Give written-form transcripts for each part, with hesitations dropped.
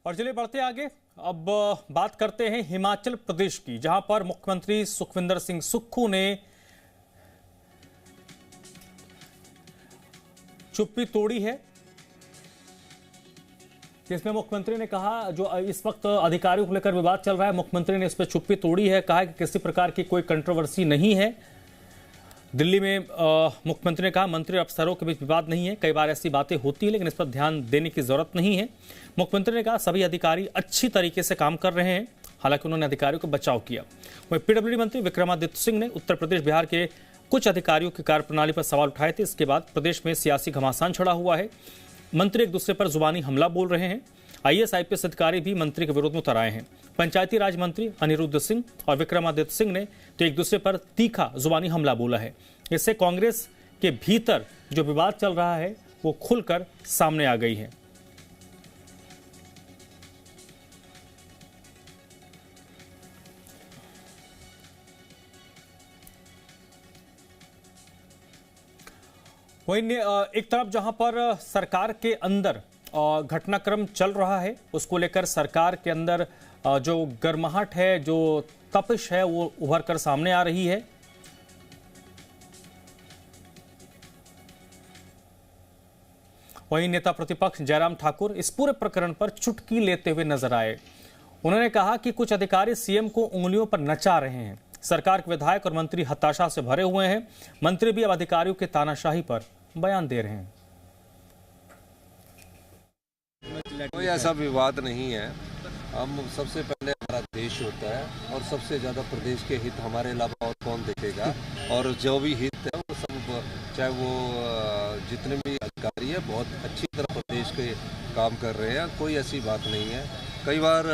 और चलिए बढ़ते आगे। अब बात करते हैं हिमाचल प्रदेश की, जहां पर मुख्यमंत्री सुखविंदर सिंह सुक्खू ने चुप्पी तोड़ी है। जिसमें मुख्यमंत्री ने कहा, जो इस वक्त अधिकारियों को लेकर विवाद चल रहा है, मुख्यमंत्री ने इस पर चुप्पी तोड़ी है। कहा कि किसी प्रकार की कोई कंट्रोवर्सी नहीं है। दिल्ली में मुख्यमंत्री ने कहा, मंत्री और अफसरों के बीच विवाद नहीं है। कई बार ऐसी बातें होती हैं, लेकिन इस पर ध्यान देने की जरूरत नहीं है। मुख्यमंत्री ने कहा, सभी अधिकारी अच्छी तरीके से काम कर रहे हैं। हालांकि उन्होंने अधिकारियों को बचाव किया। वहीं पीडब्ल्यूडी मंत्री विक्रमादित्य सिंह ने उत्तर प्रदेश बिहार के कुछ अधिकारियों की कार्यप्रणाली पर सवाल उठाए थे। इसके बाद प्रदेश में सियासी घमासान छड़ा हुआ है। मंत्री एक दूसरे पर जुबानी हमला बोल रहे हैं। आईएएस आईपीएस अधिकारी भी मंत्री के विरोध में उतर आए हैं। पंचायती राज मंत्री अनिरुद्ध सिंह और विक्रमादित्य सिंह ने तो एक दूसरे पर तीखा जुबानी हमला बोला है। इससे कांग्रेस के भीतर जो विवाद चल रहा है वो खुलकर सामने आ गई है। वहीं एक तरफ जहां पर सरकार के अंदर घटनाक्रम चल रहा है, उसको लेकर सरकार के अंदर जो गर्माहट है, जो तपिश है, वो उभर कर सामने आ रही है। वहीं नेता प्रतिपक्ष जयराम ठाकुर इस पूरे प्रकरण पर चुटकी लेते हुए नजर आए। उन्होंने कहा कि कुछ अधिकारी सीएम को उंगलियों पर नचा रहे हैं। सरकार के विधायक और मंत्री हताशा से भरे हुए हैं। मंत्री भी अब अधिकारियों की तानाशाही पर बयान दे रहे हैं। कोई ऐसा विवाद नहीं है। हम सबसे पहले हमारा देश होता है और सबसे ज़्यादा प्रदेश के हित हमारे अलावा और कौन देखेगा। और जो भी हित है वो सब, चाहे वो जितने भी अधिकारी है, बहुत अच्छी तरह प्रदेश के काम कर रहे हैं। कोई ऐसी बात नहीं है। कई बार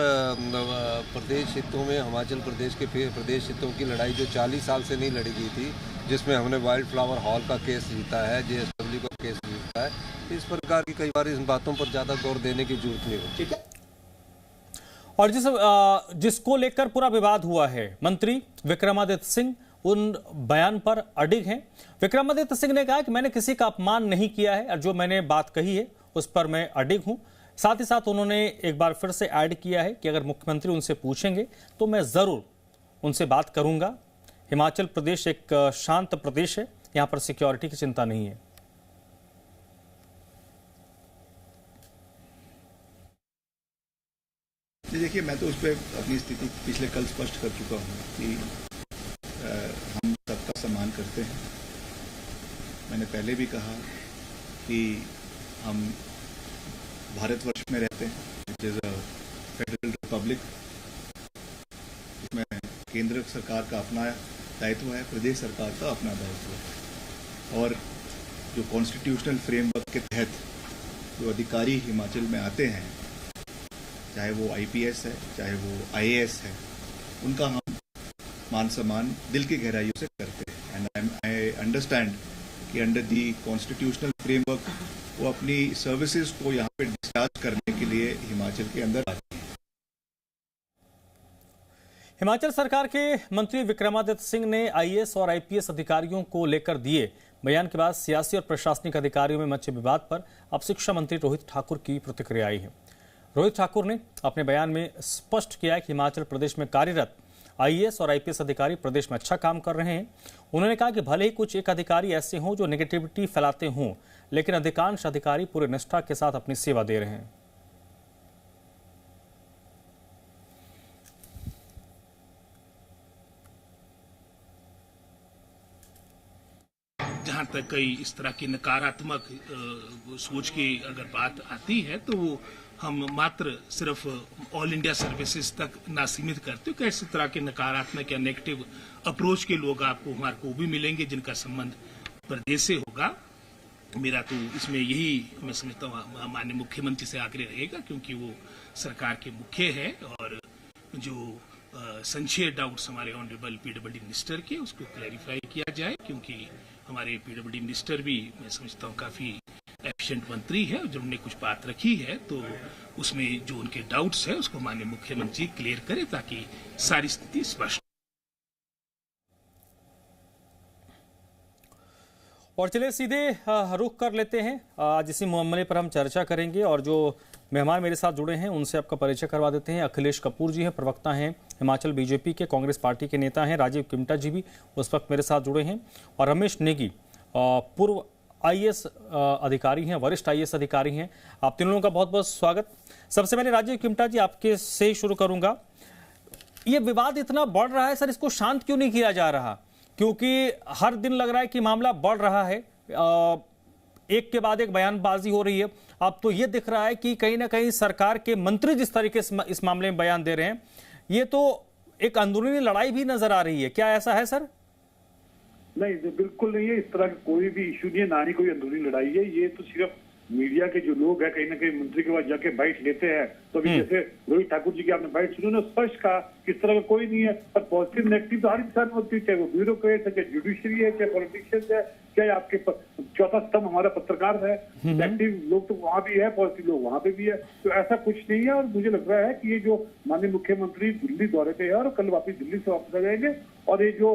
प्रदेश हितों में, हिमाचल प्रदेश के प्रदेश हितों की लड़ाई जो 40 साल से नहीं लड़ी गई थी, जिसमें हमने वाइल्ड फ्लावर हॉल का केस जीता है, JSW का केस जीता है, इस प्रकार की कई बार इन बातों पर ज़्यादा गौर देने की जरूरत नहीं होती। और जिसको लेकर पूरा विवाद हुआ है, मंत्री विक्रमादित्य सिंह उन बयान पर अडिग हैं। विक्रमादित्य सिंह ने कहा कि मैंने किसी का अपमान नहीं किया है और जो मैंने बात कही है उस पर मैं अडिग हूं। साथ ही साथ उन्होंने एक बार फिर से ऐड किया है कि अगर मुख्यमंत्री उनसे पूछेंगे तो मैं जरूर उनसे बात करूंगा। हिमाचल प्रदेश एक शांत प्रदेश है, यहां पर सिक्योरिटी की चिंता नहीं है। देखिए, मैं तो उस पर अपनी स्थिति पिछले कल स्पष्ट कर चुका हूँ कि हम सबका सम्मान करते हैं। मैंने पहले भी कहा कि हम भारतवर्ष में रहते हैं, it is a federal Republic. इसमें केंद्र सरकार का अपना दायित्व है, प्रदेश सरकार का अपना दायित्व है। और जो कॉन्स्टिट्यूशनल फ्रेमवर्क के तहत जो अधिकारी हिमाचल में आते हैं, चाहे वो आईपीएस है, चाहे वो आईएएस है, उनका हम मान सम्मान दिल की गहराइयों से करते हैं। एंड आई अंडरस्टैंड कि अंडर दी कॉन्स्टिट्यूशनल फ्रेमवर्क वो अपनी सर्विसेज को यहाँ पे डिस्चार्ज करने के लिए हिमाचल के अंदर आते हैं। हिमाचल सरकार के मंत्री विक्रमादित्य सिंह ने आईएएस और आईपीएस अधिकारियों को लेकर दिए बयान के बाद सियासी और प्रशासनिक अधिकारियों में मचे विवाद पर अब शिक्षा मंत्री रोहित ठाकुर की प्रतिक्रिया आई है। रोहित ठाकुर ने अपने बयान में स्पष्ट किया कि हिमाचल प्रदेश में कार्यरत आईएएस और आईपीएस अधिकारी प्रदेश में अच्छा काम कर रहे हैं। उन्होंने कहा कि भले ही कुछ एक अधिकारी ऐसे हों जो नेगेटिविटी फैलाते हों, लेकिन अधिकांश अधिकारी पूरे निष्ठा के साथ अपनी सेवा दे रहे हैं। जहाँ तक कई इस तरह की नकारात्मक सोच की अगर बात आती है तो वो हम मात्र सिर्फ ऑल इंडिया सर्विसेज तक ना सीमित करते हो। इस तरह के नकारात्मक या नेगेटिव अप्रोच के लोग आपको हमारे को भी मिलेंगे जिनका संबंध प्रदेश से होगा। मेरा तो इसमें यही मैं समझता हूँ माननीय मुख्यमंत्री से आग्रह रहेगा, क्योंकि वो सरकार के मुख्य है और जो संशय डाउट्स हमारे ऑनरेबल पीडब्ल्यूडी मिनिस्टर के, उसको क्लैरिफाई किया जाए, क्योंकि हमारे पीडब्ल्यूडी मिनिस्टर भी मैं समझता हूँ काफी एफिशिएंट मंत्री है। जब उन्होंने कुछ बात रखी है तो उसमें जो उनके डाउट्स है उसको माननीय मुख्यमंत्री क्लियर करे ताकि सारी स्थिति स्पष्ट। और चलिए सीधे रुख कर लेते हैं, आज इसी मामले पर हम चर्चा करेंगे। और जो मेहमान मेरे साथ जुड़े हैं, उनसे आपका परिचय करवा देते हैं। अखिलेश कपूर जी हैं, प्रवक्ता हैं हिमाचल बीजेपी के, कांग्रेस पार्टी के नेता हैं। राजीव किमटा जी भी उस वक्त मेरे साथ जुड़े हैं, और रमेश नेगी पूर्व आईएएस अधिकारी हैं, वरिष्ठ आईएएस अधिकारी हैं। आप तीनों का बहुत बहुत स्वागत। सबसे पहले राजीव किमटा जी, आपके से ही शुरू करूंगा। ये विवाद इतना बढ़ रहा है सर, इसको शांत क्यों नहीं किया जा रहा? क्योंकि हर दिन लग रहा है कि मामला बढ़ रहा है, एक के बाद एक बयानबाजी हो रही है। अब तो ये दिख रहा है कि कहीं ना कहीं सरकार के मंत्री जिस तरीके से इस मामले में बयान दे रहे हैं, ये तो एक अंदरूनी लड़ाई भी नजर आ रही है। क्या ऐसा है सर? नहीं, बिल्कुल नहीं है। इस तरह का कोई भी इशू नहीं है, ना ही कोई अंदरूनी लड़ाई है। ये तो सिर्फ मीडिया के जो लोग हैं कहीं ना कहीं मंत्री के पास जाके बाइट लेते हैं। तो अभी जैसे रोहित ठाकुर जी की आपने बाइट सुनी, उन्होंने स्पष्ट कहा कि इस तरह का कोई नहीं है। पर पॉजिटिव नेगेटिव तो हर इंसान में होती है, चाहे वो ब्यूरोक्रेट है, चाहे जुडिशरी है, चाहे पॉलिटिशियंस है, चाहे आपके चौथा स्तंभ हमारा पत्रकार है। नेगेटिव लोग तो वहां भी है, पॉजिटिव लोग वहां पे भी है। तो ऐसा कुछ नहीं है। और मुझे लग रहा है कि ये जो माननीय मुख्यमंत्री दिल्ली दौरे पे है और कल वापिस दिल्ली से वापस आ जाएंगे, और ये जो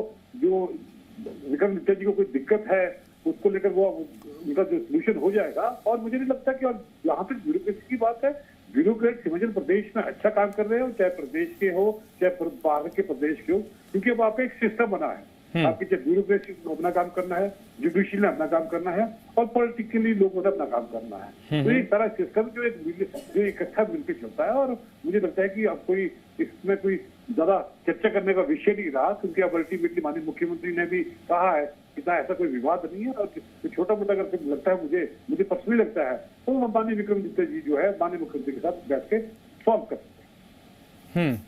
विक्रम मित्तल जी को कोई दिक्कत है उसको लेकर वो उनका जो सोल्यूशन हो जाएगा। और मुझे नहीं लगता कि, और यहाँ पे ब्यूरोक्रेसी की बात है, ब्यूरोक्रेट हिमाचल प्रदेश में अच्छा काम कर रहे हो, चाहे प्रदेश के हो चाहे बाहर के प्रदेश के हो, क्योंकि अब आपका एक सिस्टम बना है। आपके चाहे ब्यूरोक्रेसी को अपना काम करना है, जुडिशरी ने अपना काम करना है, और पॉलिटिकली लोगों ने अपना काम करना है। तो ये सारा सिस्टम जो इकट्ठा मिलकर चलता है। और मुझे लगता है कि अब कोई इसमें कोई ज्यादा चर्चा करने का विषय नहीं रहा, क्योंकि अब अल्टीमेटली माननीय मुख्यमंत्री ने भी कहा है कि ऐसा कोई विवाद नहीं है। और छोटा मोटा अगर लगता है, मुझे पर्सनली लगता है, तो माननीय विक्रम मित्तल जी जो है माननीय मुख्यमंत्री के साथ बैठ के सॉल्व कर सकते हैं।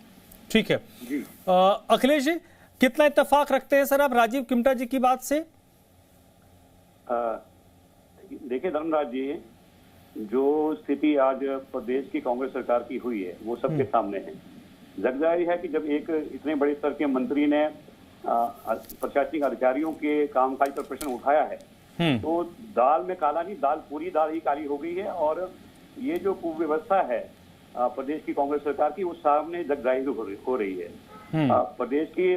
ठीक है जी। अखिलेश जी, कितना इत्तेफाक रखते हैं सर आप राजीव किमटा जी की बात से? देखिए धर्मराज जी, जो स्थिति आज प्रदेश की कांग्रेस सरकार की हुई है वो सबके सामने है। जग जाहिर है कि जब एक इतने बड़े स्तर के मंत्री ने प्रशासनिक अधिकारियों के कामकाज पर प्रश्न उठाया है, तो दाल में काला नहीं, पूरी दाल ही काली हो गई है। और ये जो कुव्यवस्था है प्रदेश की कांग्रेस सरकार की, वो सामने जग जाहिर हो रही है। प्रदेश की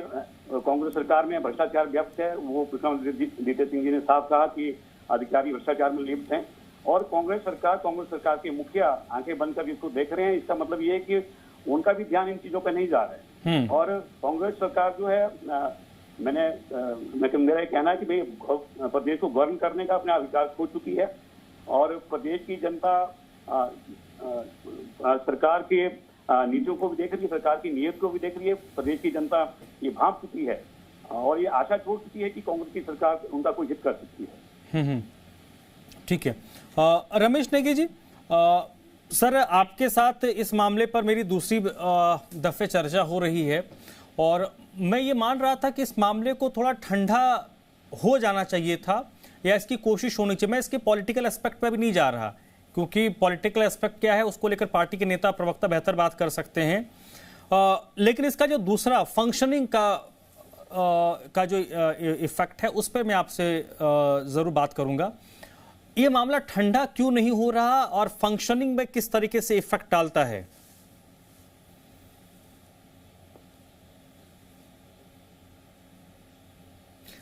कांग्रेस सरकार में भ्रष्टाचार व्याप्त है। वो विक्रमादित्य सिंह जी ने साफ कहा कि अधिकारी भ्रष्टाचार में लिप्त हैं, और कांग्रेस सरकार के मुखिया आंखें बंद कर इसको देख रहे हैं। इसका मतलब ये है कि उनका भी ध्यान इन चीजों पर नहीं जा रहा है। और कांग्रेस सरकार जो है, मेरा कहना है कि भाई प्रदेश को गवर्न करने का अपना अधिकार खो चुकी है, और प्रदेश की जनता सरकार के नीतियों को भी देख रही है, सरकार की नीयत को भी देख रही है। प्रदेश की जनता ये भांप चुकी है और ये आशा छोड़ चुकी है कि कांग्रेस की सरकार उनका कोई हित कर सकती है। ठीक है। रमेश नेगी जी, सर आपके साथ इस मामले पर मेरी दूसरी दफे चर्चा हो रही है, और मैं ये मान रहा था कि इस मामले को थोड़ा ठंडा हो जाना चाहिए था, या इसकी कोशिश होनी चाहिए। मैं इसके पॉलिटिकल एस्पेक्ट पर भी नहीं जा रहा, क्योंकि पॉलिटिकल एस्पेक्ट क्या है उसको लेकर पार्टी के नेता प्रवक्ता बेहतर बात कर सकते हैं। लेकिन इसका जो दूसरा फंक्शनिंग का जो इफेक्ट है उस पर मैं आपसे जरूर बात करूंगा। ये मामला ठंडा क्यों नहीं हो रहा, और फंक्शनिंग में किस तरीके से इफेक्ट डालता है?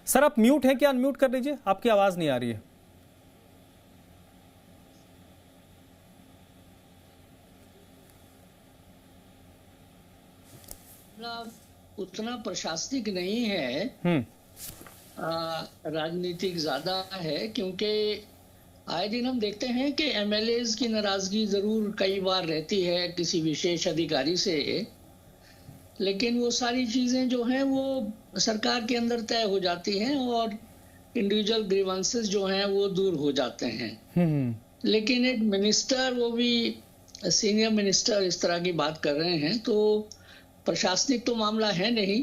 सर आप म्यूट हैं क्या? अनम्यूट कर लीजिए, आपकी आवाज नहीं आ रही है। उतना प्रशासनिक नहीं है, राजनीतिक ज्यादा है। क्योंकि आए दिन हम देखते हैं कि एमएलएज की नाराजगी जरूर कई बार रहती है किसी विशेष अधिकारी से, लेकिन वो सारी चीजें जो हैं वो सरकार के अंदर तय हो जाती हैं, और इंडिविजुअल ग्रीवेंसेस जो हैं वो दूर हो जाते हैं। लेकिन एक मिनिस्टर, वो भी सीनियर मिनिस्टर, इस तरह की बात कर रहे हैं, तो प्रशासनिक तो मामला है नहीं।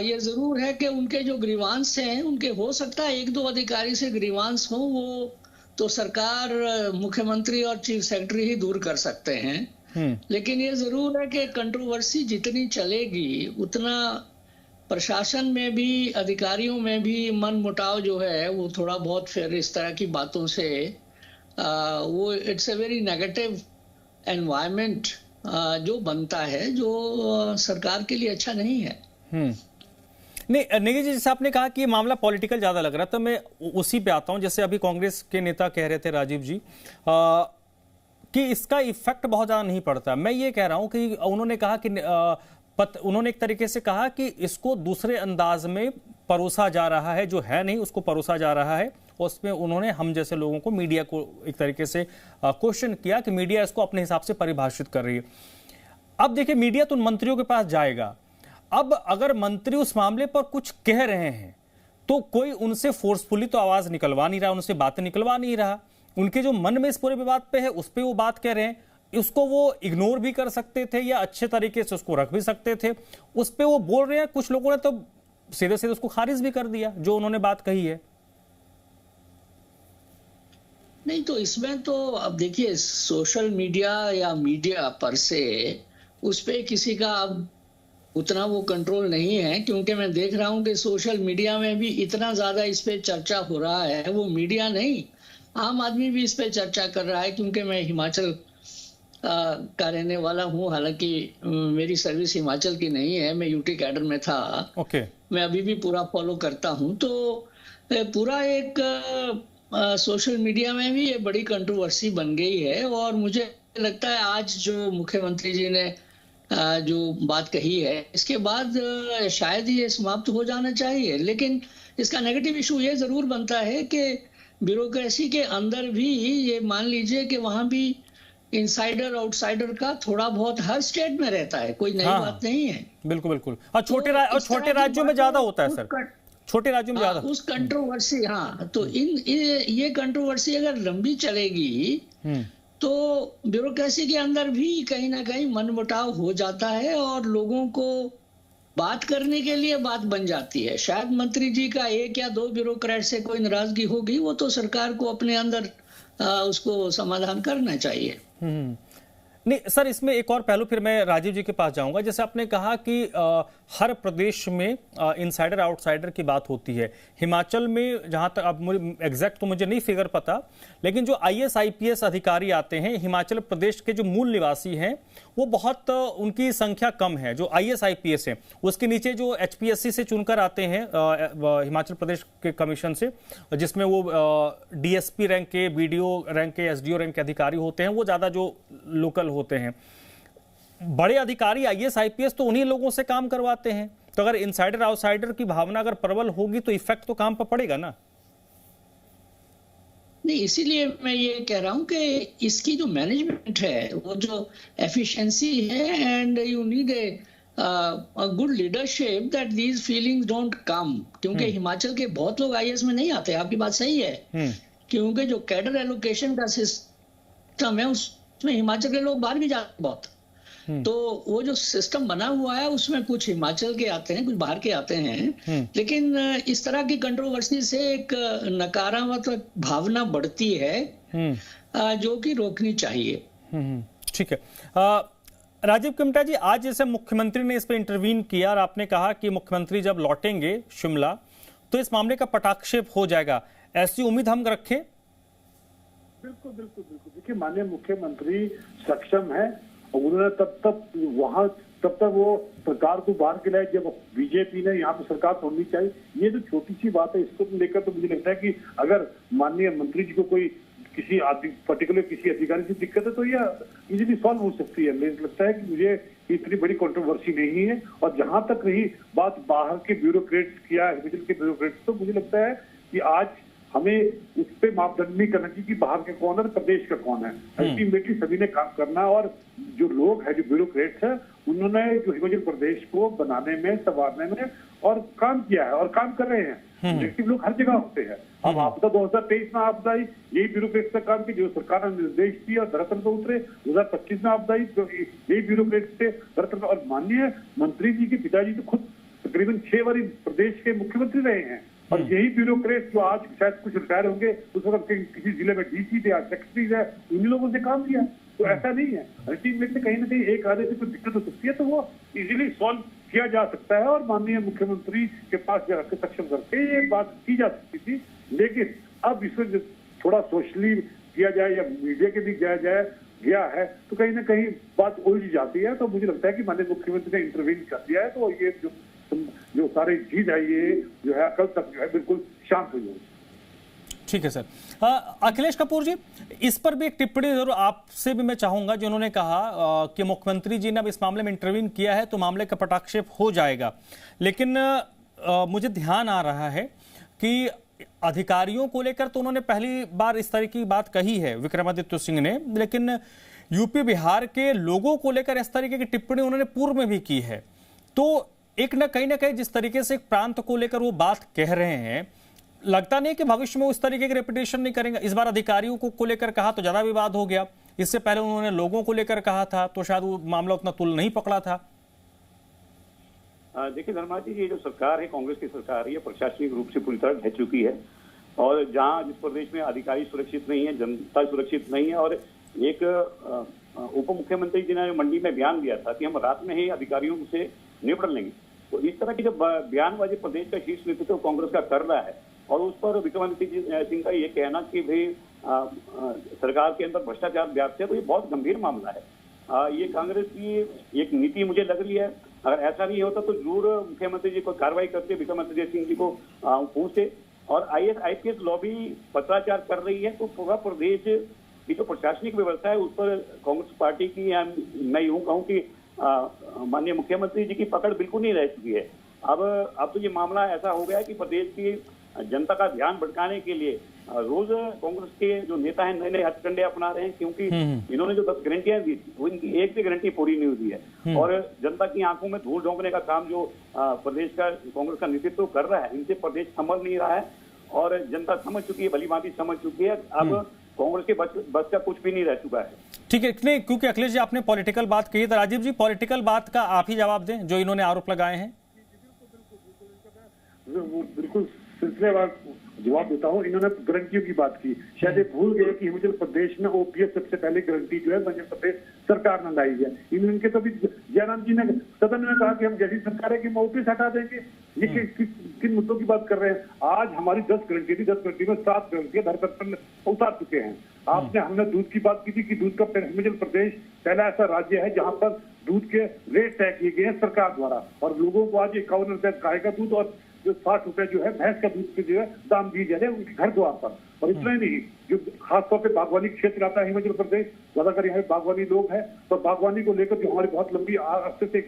ये जरूर है कि उनके जो ग्रीवांस हैं, उनके हो सकता है एक दो अधिकारी से ग्रीवांस हो, वो तो सरकार, मुख्यमंत्री और चीफ सेक्रेटरी ही दूर कर सकते हैं। लेकिन ये जरूर है कि कंट्रोवर्सी जितनी चलेगी उतना प्रशासन में भी, अधिकारियों में भी मन मुटाव जो है वो थोड़ा बहुत फिर इस तरह की बातों से वो it's a very negative environment जो बनता है, जो सरकार के लिए अच्छा नहीं है। नहीं नेगी जी, जैसे आपने कहा कि ये मामला पॉलिटिकल ज्यादा लग रहा है, तो मैं उसी पे आता हूं। जैसे अभी कांग्रेस के नेता कह रहे थे राजीव जी, कि इसका इफेक्ट बहुत ज़्यादा नहीं पड़ता। मैं ये कह रहा हूं कि उन्होंने कहा कि उन्होंने एक तरीके से कहा कि इसको दूसरे अंदाज में परोसा जा रहा है, जो है नहीं उसको परोसा जा रहा है। उसमें उन्होंने हम जैसे लोगों को, मीडिया को एक तरीके से क्वेश्चन किया कि मीडिया इसको अपने हिसाब से परिभाषित कर रही है। अब देखिए, मीडिया तो मंत्रियों के पास जाएगा। अब अगर मंत्री उस मामले पर कुछ कह रहे हैं तो कोई उनसे फोर्सफुली तो आवाज निकलवा नहीं रहा, उनसे बातें निकलवा नहीं रहा। उनके जो मन में इस पूरे विवाद पे है उस पे वो बात कह रहे हैं, उसको वो इग्नोर भी कर सकते थे या अच्छे तरीके से उसको रख भी सकते थे। उस पे वो बोल रहे हैं, कुछ लोगों ने तो सीधे सीधे उसको खारिज भी कर दिया जो उन्होंने बात कही है। नहीं तो इसमें तो अब देखिए, सोशल मीडिया या मीडिया पर से उस पे किसी का अब उतना वो कंट्रोल नहीं है, क्योंकि मैं देख रहा हूं कि सोशल मीडिया में भी इतना ज्यादा इस पे चर्चा हो रहा है, वो मीडिया नहीं आम आदमी भी इस पे चर्चा कर रहा है। क्योंकि मैं हिमाचल का रहने वाला हूं, हालांकि मेरी सर्विस हिमाचल की नहीं है, मैं यूटी कैडर में था। ओके। मैं अभी भी पूरा फॉलो करता हूं, तो पूरा एक सोशल मीडिया में भी ये बड़ी कंट्रोवर्सी बन गई है। और मुझे लगता है आज जो मुख्यमंत्री जी ने जो बात कही है, इसके बाद शायद ये समाप्त हो जाना चाहिए। लेकिन इसका नेगेटिव इशू ये जरूर बनता है कि ब्यूरोक्रेसी के अंदर भी ये मान लीजिए कि वहां भी इनसाइडर आउटसाइडर का थोड़ा बहुत हर स्टेट में रहता है, कोई नई बात नहीं है। बिल्कुल बिल्कुल। और छोटे राज्यों में ज्यादा होता है सर, छोटे राज्यों में ज्यादा उस कंट्रोवर्सी। हाँ, तो ये कंट्रोवर्सी अगर लंबी चलेगी तो ब्यूरोक्रेसी के अंदर भी कहीं ना कहीं मनमुटाव हो जाता है और लोगों को बात करने के लिए बात बन जाती है। शायद मंत्री जी का एक या दो ब्यूरोक्रेट से कोई नाराजगी होगी, वो तो सरकार को अपने अंदर उसको समाधान करना चाहिए। नहीं सर, इसमें एक और पहलू, फिर मैं राजीव जी के पास जाऊंगा। जैसे आपने कहा कि हर प्रदेश में इनसाइडर आउटसाइडर की बात होती है। हिमाचल में जहां तक, अब मुझे एग्जैक्ट तो मुझे नहीं फिगर पता, लेकिन जो IAS IPS अधिकारी आते हैं हिमाचल प्रदेश के, जो मूल निवासी हैं, वो बहुत उनकी संख्या कम है। जो IAS IPS है, उसके नीचे जो HPSC से चुनकर आते हैं हिमाचल प्रदेश के कमीशन से, जिसमें वो DSP रैंक के, BDO रैंक के, SDO रैंक के अधिकारी होते हैं, वो ज्यादा जो लोकल होते हैं। बड़े अधिकारी IAS IPS तो उन्हीं लोगों से काम करवाते हैं। तो अगर इनसाइडर आउटसाइडर की भावना अगर प्रबल होगी तो इफेक्ट तो काम पर पड़ेगा ना। नहीं, इसीलिए मैं ये कह रहा हूं कि इसकी जो मैनेजमेंट है, वो जो एफिशिएंसी है, and you need a good leadership that these feelings don't come। क्योंकि हिमाचल के बहुत लोग IAS में नहीं आते, आपकी बात सही है। क्योंकि जो कैडर एलोकेशन का सिस्टम है उसमें हिमाचल के लोग बाहर भी जाते हैं बहुत। तो वो जो सिस्टम बना हुआ है उसमें कुछ हिमाचल के आते हैं, कुछ बाहर के आते हैं। लेकिन इस तरह की कंट्रोवर्सी से एक नकारात्मक भावना बढ़ती है जो कि रोकनी चाहिए। ठीक है। राजीव किमटा जी, आज जैसे मुख्यमंत्री ने इस पर इंटरवीन किया और आपने कहा कि मुख्यमंत्री जब लौटेंगे शिमला तो इस मामले का पटाक्षेप हो जाएगा, ऐसी उम्मीद हम रखें? बिल्कुल बिल्कुल बिल्कुल। देखिए, माननीय मुख्यमंत्री सक्षम है और उन्होंने तब तक वो सरकार को बाहर के लाए जब बीजेपी ने यहाँ पे सरकार तोड़नी चाहिए। ये तो छोटी सी बात है, इसको लेकर तो मुझे लगता है कि अगर माननीय मंत्री जी को कोई किसी पर्टिकुलर किसी अधिकारी की दिक्कत है तो यह इजीली सॉल्व हो सकती है। मुझे लगता है कि मुझे इतनी बड़ी कंट्रोवर्सी नहीं है। और जहां तक रही बात बाहर के ब्यूरोक्रेट्स की या हिमाचल के ब्यूरोक्रेट्स, तो मुझे लगता है कि आज हमें उस पर मापदंड नहीं करना चाहिए कि बाहर का कौन है प्रदेश का कौन है। अल्टीमेटली सभी ने काम करना, और जो लोग हैं, जो ब्यूरोक्रेट्स हैं, उन्होंने जो हिमाचल प्रदेश को बनाने में, संवारने में और काम किया है और काम कर रहे हैं। एक्टिव लोग हर जगह होते हैं। अब आपदा 2023 में आपदा आई, यही ब्यूरोक्रेट्स का काम की जो सरकार ने निर्देश दिया और धरातल पर उतरे। 2025 में आपदा आई तो यही ब्यूरोक्रेट्स थे धरातल पर। और माननीय मंत्री जी के पिताजी तो खुद तकरीबन 6 बार प्रदेश के मुख्यमंत्री रहे हैं। और यही ब्यूरोक्रेट जो आज शायद कुछ रिटायर होंगे, उस वक्त किसी जिले में DC थे, आज सेक्रेटरी है, उन्हीं लोगों से काम किया। तो ऐसा नहीं है, अल्टीमेटली कहीं ना कहीं एक आधे से कुछ दिक्कत हो सकती है तो वो इजीली सॉल्व किया जा सकता है। और माननीय मुख्यमंत्री के पास जाकर सक्षम करके ये बात की जा सकती थी। लेकिन अब इसको थोड़ा सोशली किया जाए या मीडिया के भी गया है तो कहीं ना कहीं बात उलझ जाती है। तो मुझे लगता है कि माननीय मुख्यमंत्री ने इंटरवीन कर दिया है तो ये जो सारी चीज है, ये जो है कल तक जो है बिल्कुल शांत हो जाएगी। ठीक है सर। अखिलेश कपूर जी, इस पर भी एक टिप्पणी जरूर आपसे भी मैं चाहूंगा, जिन्होंने कहा कि मुख्यमंत्री जी ने अब इस मामले में इंटरवीन किया है तो मामले का पटाक्षेप हो जाएगा, लेकिन मुझे ध्यान आ रहा है कि अधिकारियों को लेकर तो उन्होंने पहली बार इस तरह की बात कही है विक्रमादित्य सिंह ने, लेकिन यूपी बिहार के लोगों को लेकर इस तरीके की टिप्पणी उन्होंने पूर्व में भी की है। तो एक न कहीं जिस तरीके से एक प्रांत को लेकर वो बात कह रहे हैं, लगता नहीं कि भविष्य में उस तरीके की रेपिटेशन नहीं करेंगे। इस बार अधिकारियों को लेकर कहा तो ज्यादा विवाद हो गया, इससे पहले उन्होंने लोगों को लेकर कहा था तो शायद वो मामला उतना तुल नहीं पकड़ा था। देखिए धर्मा जी, ये जो सरकार है, कांग्रेस की सरकार है, ये प्रशासनिक रूप से पूरी तरह ढह चुकी है। और जहां जिस प्रदेश में अधिकारी सुरक्षित नहीं है, जनता सुरक्षित नहीं है, और एक उप मुख्यमंत्री जी ने मंडी में बयान दिया था कि हम रात में ही अधिकारियों से निपट लेंगे। तो इस तरह की जब बयानबाजी प्रदेश का शीर्ष नेतृत्व कांग्रेस का कर रहा है, और उस पर विक्रमादित्य सिंह का ये कहना कि भाई सरकार के अंदर भ्रष्टाचार व्याप्त है, तो ये बहुत गंभीर मामला है। ये कांग्रेस की एक नीति मुझे लग रही है। अगर ऐसा नहीं होता तो जरूर मुख्यमंत्री जी को कार्रवाई करते, विक्रमादित्य सिंह जी को पूछते। और IAS लॉबी पत्राचार कर रही है, तो पूरा प्रदेश की जो प्रशासनिक व्यवस्था है उस पर कांग्रेस पार्टी की, मैं यूं कहूं कि माननीय मुख्यमंत्री जी की पकड़ बिल्कुल नहीं रह चुकी है। अब तो ये मामला ऐसा हो गया है कि प्रदेश की जनता का ध्यान भटकाने के लिए रोज कांग्रेस के जो नेता हैं नए नए हथकंडे अपना रहे हैं, क्योंकि इन्होंने जो 10 गारंटियां दी वो इनकी एक भी गारंटी पूरी नहीं हुई है। और जनता की आंखों में धूल झोंकने का काम जो प्रदेश का कांग्रेस का नेतृत्व कर रहा है, इनसे प्रदेश संभल नहीं रहा है और जनता समझ चुकी है, भलीभांति समझ चुकी है। अब कांग्रेस के बस का कुछ भी नहीं रह चुका है। ठीक है, नहीं, क्योंकि अखिलेश जी आपने पॉलिटिकल बात कही, तो राजीव जी पॉलिटिकल बात का आप ही जवाब दें जो इन्होंने आरोप लगाए हैं। बिल्कुल सिलसिलेवार जवाब देता हूँ। इन्होंने गारंटियों की बात की, शायद ये भूल गए कि हिमाचल प्रदेश में OPS सबसे पहले गारंटी जो है मध्य प्रदेश सरकार ने लाई है। इनके तो भी जयराम जी ने सदन में कहा कि हम जैसी सरकार है कि हम OPS हटा देंगे। ये किन मुद्दों की बात कर रहे हैं? आज हमारी 10 गारंटी थी, 10 गारंटी में 7 गारंटियां धरपत पर उतार चुके हैं। हमने दूध की बात की थी कि दूध का हिमाचल प्रदेश पहला ऐसा राज्य है जहां पर दूध के रेट तय किए गए हैं सरकार द्वारा, और लोगों को आज 51 रुपए गाय का दूध और जो 60 रुपए जो है भैंस का दूध के जो है दाम दिए जा रहे हैं उनके घर द्वार पर। और इतना ही नहीं, जो खासतौर पे बागवानी क्षेत्र आता है हिमाचल प्रदेश, ज्यादातर यहाँ बागवानी लोग हैं, तो बागवानी को लेकर जो हमारी बहुत लंबी अरसे से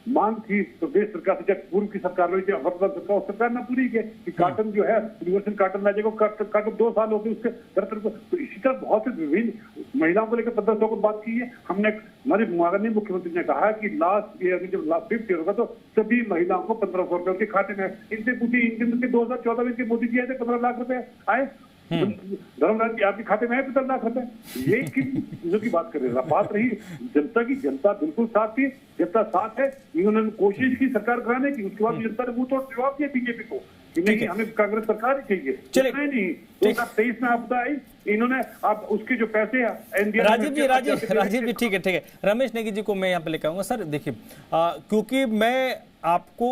मांग थी प्रदेश सरकार से, जब पूर्व की सरकार रही वर्तमान सरकार, सरकार ने पूरी की कि काटन जो है यूनिवर्सल काटन राज्य को काटन 2 साल हो गए उसके दरअसल। तो इसी तरह बहुत से विभिन्न महिलाओं को लेकर 1500 को बात की है हमने। हमारे माननीय मुख्यमंत्री ने कहा कि लास्ट ईयर में जब लास्ट 5th ईयर होगा तो सभी महिलाओं को 1500 रुपए उनके खाते में। इनसे पूछिए, इनके 2014 में मोदी जी आए थे, 15 लाख रुपए आए धर्मराज जी आपके खाते में है 15 लाख रुपए। ये किन चीजों की बात कर रहे हैं? बात रही जनता की, जनता बिल्कुल साथ थी, जनता साथ है। इन्होंने कोशिश की सरकार कराने की, उसके बाद जनता ने मुंह तोड़ जवाब दिया बीजेपी को कि नहीं हमें कांग्रेस सरकार ही चाहिए। चलिए नहीं, 2023 में आपदा आई, इन्होंने अब उसके जो पैसे हैं राजीव जी ठीक है। रमेश नेगी जी को मैं यहाँ पे लेकर आऊंगा। सर देखिए, क्योंकि मैं आपको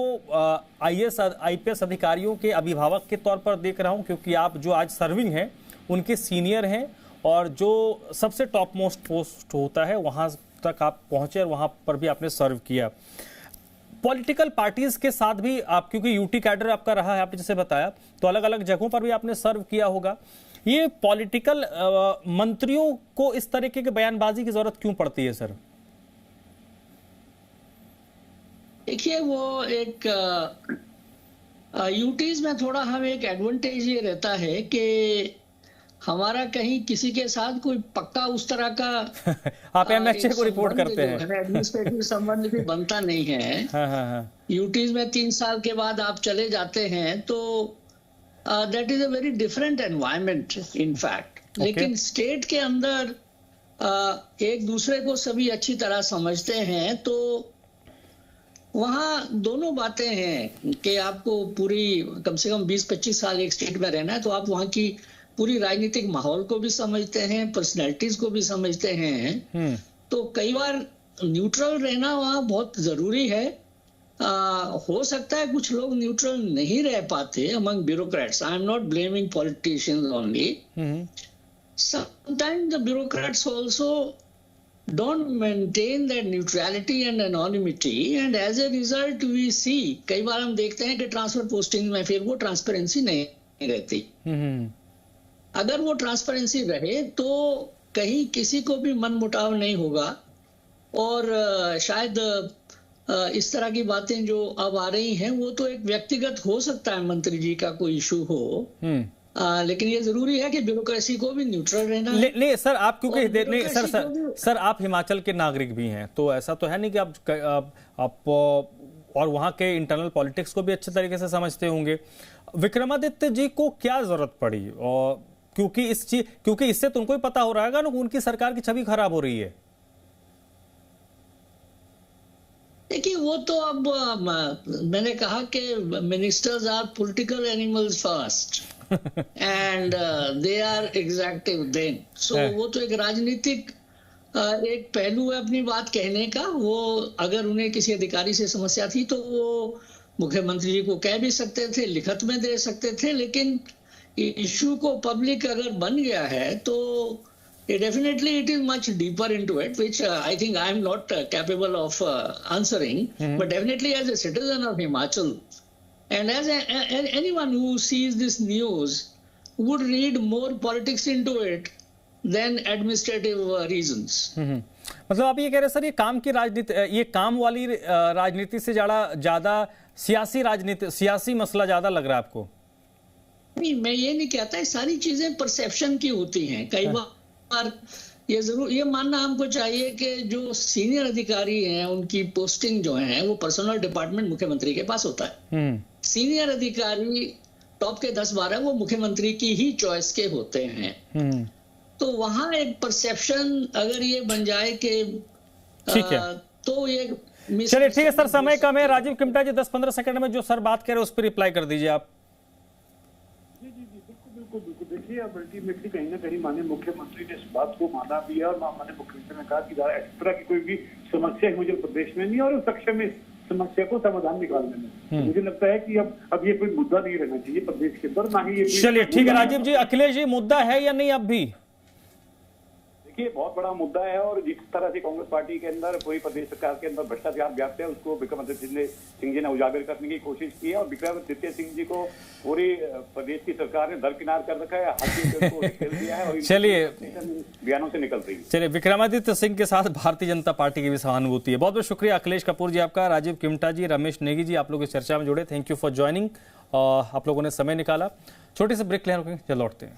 IPS अधिकारियों के अभिभावक के तौर पर देख रहा हूं, क्योंकि आप जो आज सर्विंग हैं उनके सीनियर हैं, और जो सबसे टॉप मोस्ट पोस्ट होता है वहां तक आप पहुंचे और वहां पर भी आपने सर्व किया। पॉलिटिकल पार्टीज के साथ भी आप, क्योंकि यूटी कैडर आपका रहा है, आपने जैसे बताया, तो अलग अलग जगहों पर भी आपने सर्व किया होगा। ये पॉलिटिकल मंत्रियों को इस तरीके के बयानबाजी की जरूरत क्यों पड़ती है सर? देखिए, वो एक यूटीज में थोड़ा हमें एक एडवांटेज ये रहता है कि हमारा कहीं किसी के साथ कोई पक्का उस तरह का आप MHA को रिपोर्ट करते हैं, एडमिनिस्ट्रेटिव संबंध भी बनता नहीं है। हाँ। यूटीज में 3 साल के बाद आप चले जाते हैं तो that is a very different environment in fact. लेकिन स्टेट के अंदर एक दूसरे को सभी अच्छी तरह समझते हैं, तो वहाँ दोनों बातें हैं कि आपको पूरी कम से कम 20-25 साल एक स्टेट में रहना है, तो आप वहाँ की पूरी राजनीतिक माहौल को भी समझते हैं, पर्सनैलिटीज को भी समझते हैं। तो कई बार न्यूट्रल रहना वहाँ बहुत जरूरी है। हो सकता है कुछ लोग न्यूट्रल नहीं रह पाते among bureaucrats. I am not blaming politicians only. Sometimes the bureaucrats also don't maintain that neutrality and anonymity, and as a result we see कई बार हम देखते हैं कि ट्रांसफर पोस्टिंग में फिर वो ट्रांसपेरेंसी नहीं रहती। अगर वो ट्रांसपेरेंसी रहे तो कहीं किसी को भी मन मुटाव नहीं होगा, और शायद इस तरह की बातें जो अब आ रही हैं वो तो एक व्यक्तिगत हो सकता है, मंत्री जी का कोई इशू हो, लेकिन ये जरूरी है कि ब्यूरोक्रेसी को भी न्यूट्रल रहना है। नहीं सर, आप क्योंकि नहीं सर आप हिमाचल के नागरिक भी हैं, तो ऐसा तो है नहीं कि आप और वहां के इंटरनल पॉलिटिक्स को भी अच्छे तरीके से समझते होंगे। विक्रमादित्य जी को क्या जरूरत पड़ी? और क्योंकि इससे तुमको ही पता हो रहा है ना, उनकी सरकार की छवि खराब हो रही है। देखिए, वो तो अब मैंने कहा कि ministers are political animals first and they are executive then. So वो तो एक राजनीतिक एक पहलू है अपनी बात कहने का। वो अगर उन्हें किसी अधिकारी से समस्या थी तो वो मुख्यमंत्री जी को कह भी सकते थे, लिखित में दे सकते थे, लेकिन इशू को पब्लिक अगर बन गया है तो definitely it is much deeper into it, which I think I am not capable of answering, but definitely as a citizen of Himachal and as anyone who sees this news would read more politics into it than administrative reasons. मतलब आप ये कह रहे हैं sir, ये काम की राजनीति, ये काम वाली राजनीति से ज्यादा सियासी राजनीति, सियासी मसला ज्यादा लग रहा है आपको? नहीं, मैं ये नहीं कहता, ये सारी चीजें परसेप्शन की होती हैं। कई बार ये जरूर ये मानना हमको चाहिए कि जो सीनियर अधिकारी हैं उनकी पोस्टिंग जो है वो पर्सनल डिपार्टमेंट मुख्यमंत्री के पास होता है। सीनियर अधिकारी टॉप के 10-12 वो मुख्यमंत्री की ही चॉइस के होते हैं। तो वहां एक परसेप्शन अगर ये बन जाए कि ठीक है तो ये चलिए ठीक है सर, समय कम है। राजीव किमटा जी 10-15 सेकंड में जो सर बात कह रहे हैं उस पर रिप्लाई कर दीजिए आप। बिल्कुल। देखिए, अब अल्टीमेटली कहीं ना कहीं माननीय मुख्यमंत्री ने इस बात को माना भी है, और माननीय मुख्यमंत्री ने कहा कि इस तरह की कोई भी समस्या हिमाचल प्रदेश में नहीं, और सक्षम इस समस्या को समाधान निकालने में। मुझे लगता है कि अब ये कोई मुद्दा नहीं रहना चाहिए प्रदेश के अंदर, ना ही ये। चलिए ठीक है राजीव जी। अखिलेश जी, मुद्दा है या नहीं अब भी? देखिए, बहुत बड़ा मुद्दा है, और जिस तरह से कांग्रेस पार्टी के अंदर पूरी प्रदेश सरकार के अंदर भ्रष्टाचार व्याप्त है उसको विक्रमादित्य सिंह जी ने उजागर करने की कोशिश की है, और विक्रमादित्य सिंह जी को पूरी प्रदेश की सरकार ने दरकिनार कर रखा है, खेल दिया है, और चलिए बयानों से निकल रही है। चलिए, विक्रमादित्य सिंह के साथ भारतीय जनता पार्टी की भी सहानुभूति है। बहुत बहुत शुक्रिया अखिलेश कपूर जी आपका, राजीव किमटा जी, रमेश नेगी जी, आप लोग इस चर्चा में जुड़े। Thank you for joining. आप लोगों ने समय निकाला। छोटी सी ब्रेक ले लौटते हैं।